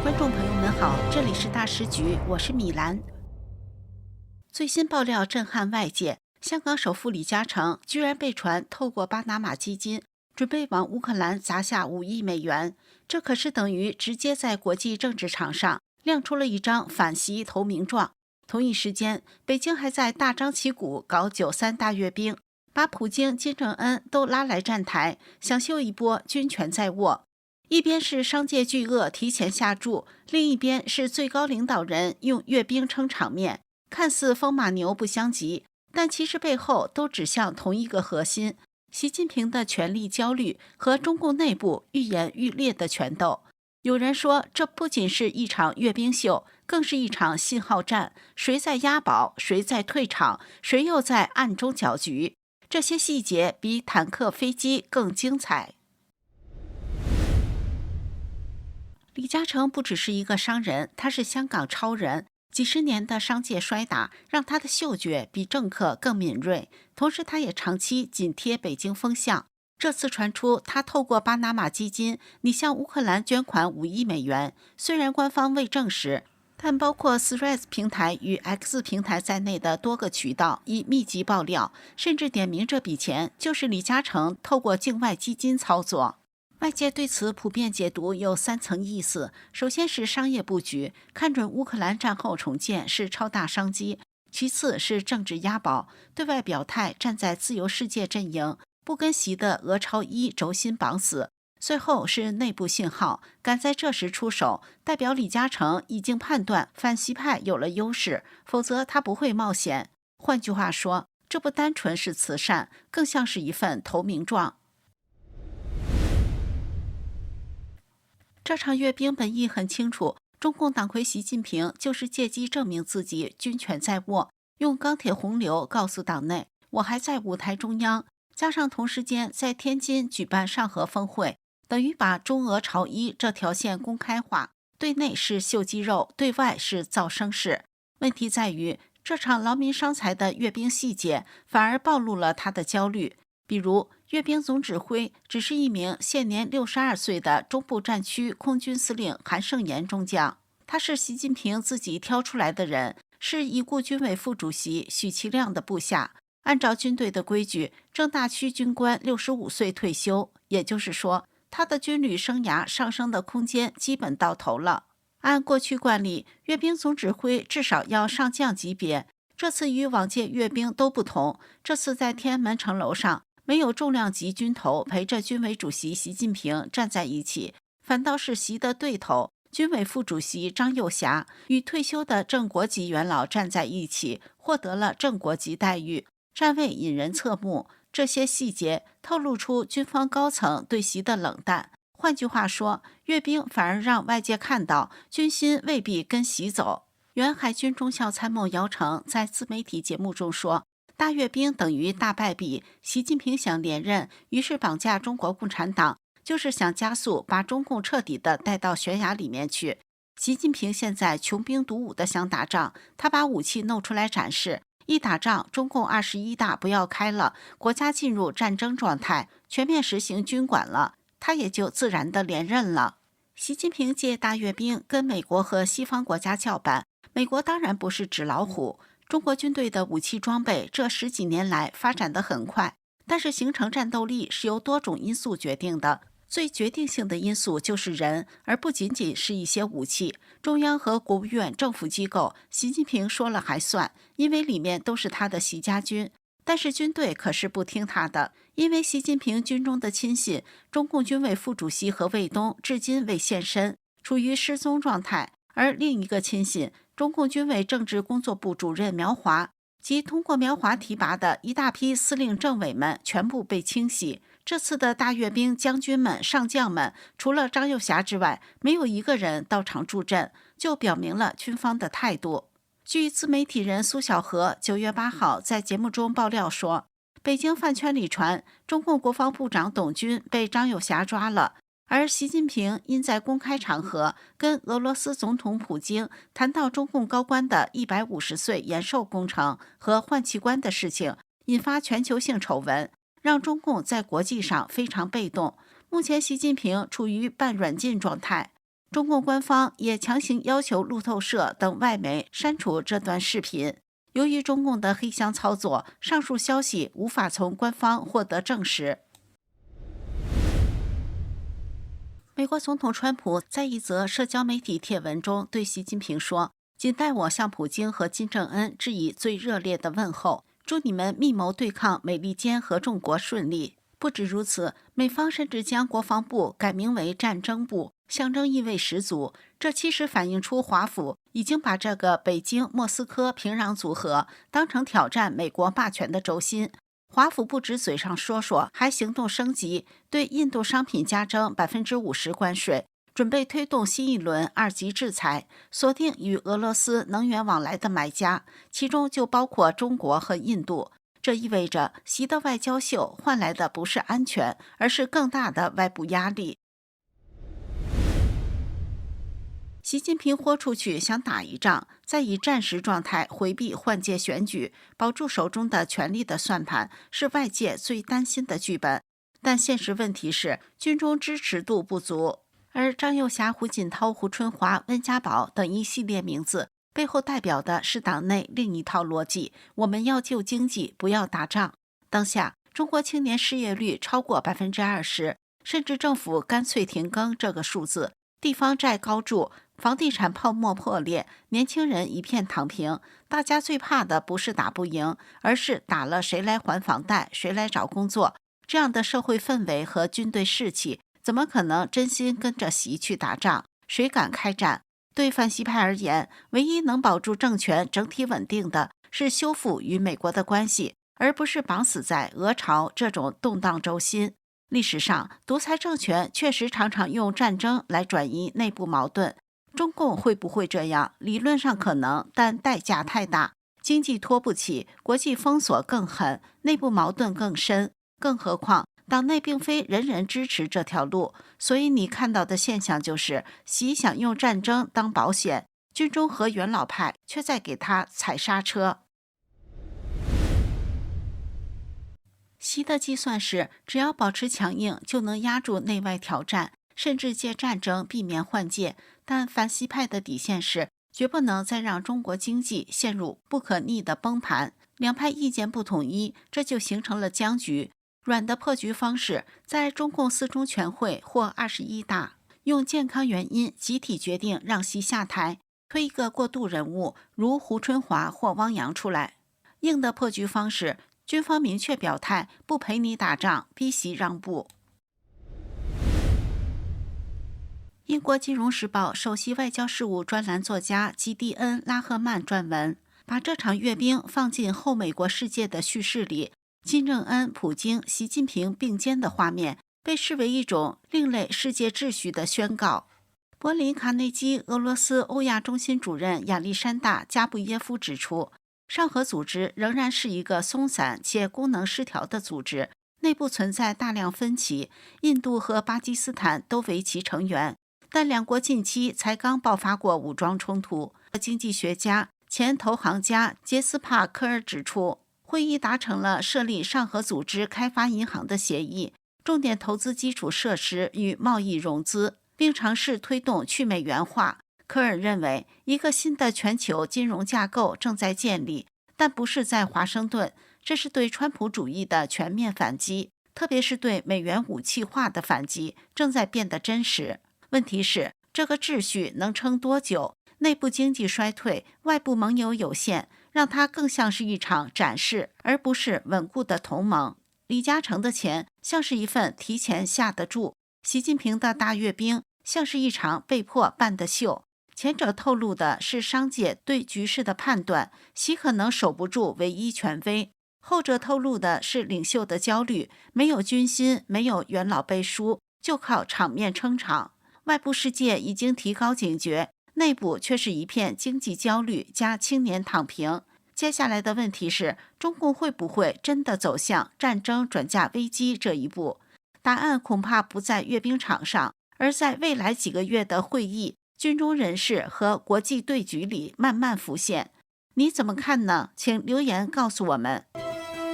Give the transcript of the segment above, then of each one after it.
观众朋友们好，这里是大师局，我是米兰。最新爆料震撼外界，香港首富李嘉诚居然被传透过巴拿马基金，准备往乌克兰砸下5亿美元，这可是等于直接在国际政治场上亮出了一张反袭投名状。同一时间，北京还在大张旗鼓搞9·3大阅兵，把普京、金正恩都拉来站台，想秀一波军权在握。一边是商界巨鳄提前下注，另一边是最高领导人用阅兵撑场面，看似风马牛不相及，但其实背后都指向同一个核心：习近平的权力焦虑和中共内部愈演愈烈的权斗。有人说，这不仅是一场阅兵秀，更是一场信号战，谁在押宝，谁在退场，谁又在暗中搅局。这些细节比坦克、飞机更精彩。李嘉诚不只是一个商人，他是香港超人。几十年的商界摔打，让他的嗅觉比政客更敏锐。同时，他也长期紧贴北京风向。这次传出他透过巴拿马基金拟向乌克兰捐款5亿美元，虽然官方未证实，但包括 Threads 平台与 X 平台在内的多个渠道已密集爆料，甚至点名这笔钱就是李嘉诚透过境外基金操作。外界对此普遍解读有3层意思：首先是商业布局，看准乌克兰战后重建是超大商机；其次是政治押宝，对外表态站在自由世界阵营，不跟习的俄超1轴心绑死；最后是内部信号，赶在这时出手，代表李嘉诚已经判断反习派有了优势，否则他不会冒险。换句话说，这不单纯是慈善，更像是一份投名状。这场阅兵本意很清楚，中共党魁习近平就是借机证明自己军权在握，用钢铁洪流告诉党内，我还在舞台中央。加上同时间在天津举办上合峰会，等于把中俄朝1这条线公开化，对内是秀肌肉，对外是造声势。问题在于，这场劳民伤财的阅兵细节反而暴露了他的焦虑。比如，阅兵总指挥只是一名现年62岁的中部战区空军司令韩胜言中将，他是习近平自己挑出来的人，是已故军委副主席许其亮的部下。按照军队的规矩，正大区军官65岁退休，也就是说，他的军旅生涯上升的空间基本到头了。按过去惯例，阅兵总指挥至少要上将级别，这次与往届阅兵都不同，这次在天安门城楼上，没有重量级军头陪着军委主席习近平站在一起，反倒是习的对头军委副主席张又侠与退休的正国级元老站在一起，获得了正国级待遇，站位引人侧目。这些细节透露出军方高层对习的冷淡。换句话说，阅兵反而让外界看到军心未必跟习走。原海军中校参谋姚成在自媒体节目中说，大阅兵等于大败笔，习近平想连任，于是绑架中国共产党，就是想加速把中共彻底的带到悬崖里面去。习近平现在穷兵黩武的想打仗，他把武器弄出来展示，一打仗，中共21大不要开了，国家进入战争状态，全面实行军管了，他也就自然的连任了。习近平借大阅兵跟美国和西方国家叫板，美国当然不是纸老虎。中国军队的武器装备这10几年来发展得很快，但是形成战斗力是由多种因素决定的，最决定性的因素就是人，而不仅仅是一些武器。中央和国务院政府机构，习近平说了还算，因为里面都是他的习家军。但是军队可是不听他的，因为习近平军中的亲信，中共军委副主席何卫东至今未现身，处于失踪状态。而另一个亲信，中共军委政治工作部主任苗华及通过苗华提拔的一大批司令政委们全部被清洗。这次的大阅兵将军们、上将们，除了张又侠之外，没有一个人到场助阵，就表明了军方的态度。据自媒体人苏小河9月8号在节目中爆料说，北京饭圈里传中共国防部长董军被张又侠抓了，而习近平因在公开场合跟俄罗斯总统普京谈到中共高官的150岁延寿工程和换器官的事情，引发全球性丑闻，让中共在国际上非常被动。目前习近平处于半软禁状态。中共官方也强行要求路透社等外媒删除这段视频。由于中共的黑箱操作，上述消息无法从官方获得证实。美国总统川普在一则社交媒体帖文中对习近平说：“仅代我向普京和金正恩致以最热烈的问候，祝你们密谋对抗美利坚合众国顺利。”不止如此，美方甚至将国防部改名为战争部，象征意味十足。这其实反映出华府已经把这个北京、莫斯科、平壤组合当成挑战美国霸权的轴心。华府不止嘴上说说，还行动升级，对印度商品加征50%关税，准备推动新一轮2级制裁，锁定与俄罗斯能源往来的买家，其中就包括中国和印度。这意味着习的外交秀换来的不是安全，而是更大的外部压力。习近平豁出去想打一仗，再以战时状态回避换届选举，保住手中的权力的算盘，是外界最担心的剧本。但现实问题是，军中支持度不足，而张又侠、胡锦涛、胡春华、温家宝等一系列名字背后代表的是党内另一套逻辑：我们要救经济，不要打仗。当下，中国青年失业率超过20%，甚至政府干脆停更这个数字，地方债高筑，房地产泡沫破裂，年轻人一片躺平。大家最怕的不是打不赢，而是打了谁来还房贷，谁来找工作。这样的社会氛围和军队士气，怎么可能真心跟着习去打仗？谁敢开战？对反习派而言，唯一能保住政权整体稳定的是修复与美国的关系，而不是绑死在俄朝这种动荡轴心。历史上，独裁政权确实常常用战争来转移内部矛盾。中共会不会这样？理论上可能，但代价太大，经济拖不起，国际封锁更狠，内部矛盾更深。更何况，党内并非人人支持这条路，所以你看到的现象就是，习想用战争当保险，军中和元老派却在给他踩刹车。习的计算是，只要保持强硬，就能压住内外挑战，甚至借战争避免换届。但反习派的底线是，绝不能再让中国经济陷入不可逆的崩盘。两派意见不统一，这就形成了僵局。软的破局方式，在中共4中全会或21大，用健康原因集体决定让习下台，推一个过渡人物，如胡春华或汪洋出来。硬的破局方式，军方明确表态，不陪你打仗，逼习让步。英国金融时报首席外交事务专栏作家吉蒂恩·拉赫曼撰文，把这场阅兵放进后美国世界的叙事里。金正恩、普京、习近平并肩的画面被视为一种另类世界秩序的宣告。柏林卡内基俄罗斯欧亚中心主任亚历山大·加布耶夫指出，上合组织仍然是一个松散且功能失调的组织，内部存在大量分歧，印度和巴基斯坦都为其成员，但两国近期才刚爆发过武装冲突。经济学家、前投行家杰斯帕·科尔指出，会议达成了设立上合组织开发银行的协议，重点投资基础设施与贸易融资，并尝试推动去美元化。科尔认为，一个新的全球金融架构正在建立，但不是在华盛顿，这是对川普主义的全面反击，特别是对美元武器化的反击，正在变得真实。问题是，这个秩序能撑多久？内部经济衰退，外部盟友有限，让它更像是一场展示，而不是稳固的同盟。李嘉诚的钱像是一份提前下的注，习近平的大阅兵像是一场被迫办的秀。前者透露的是商界对局势的判断，习可能守不住唯一权威；后者透露的是领袖的焦虑，没有军心，没有元老背书，就靠场面撑场。外部世界已经提高警觉，内部却是一片经济焦虑加青年躺平。接下来的问题是，中共会不会真的走向战争转嫁危机这一步？答案恐怕不在阅兵场上，而在未来几个月的会议、军中人士和国际对局里慢慢浮现。你怎么看呢？请留言告诉我们。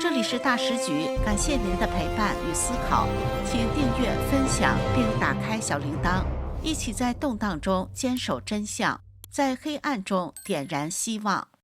这里是大时局，感谢您的陪伴与思考，请订阅、分享并打开小铃铛。一起在动荡中坚守真相，在黑暗中点燃希望。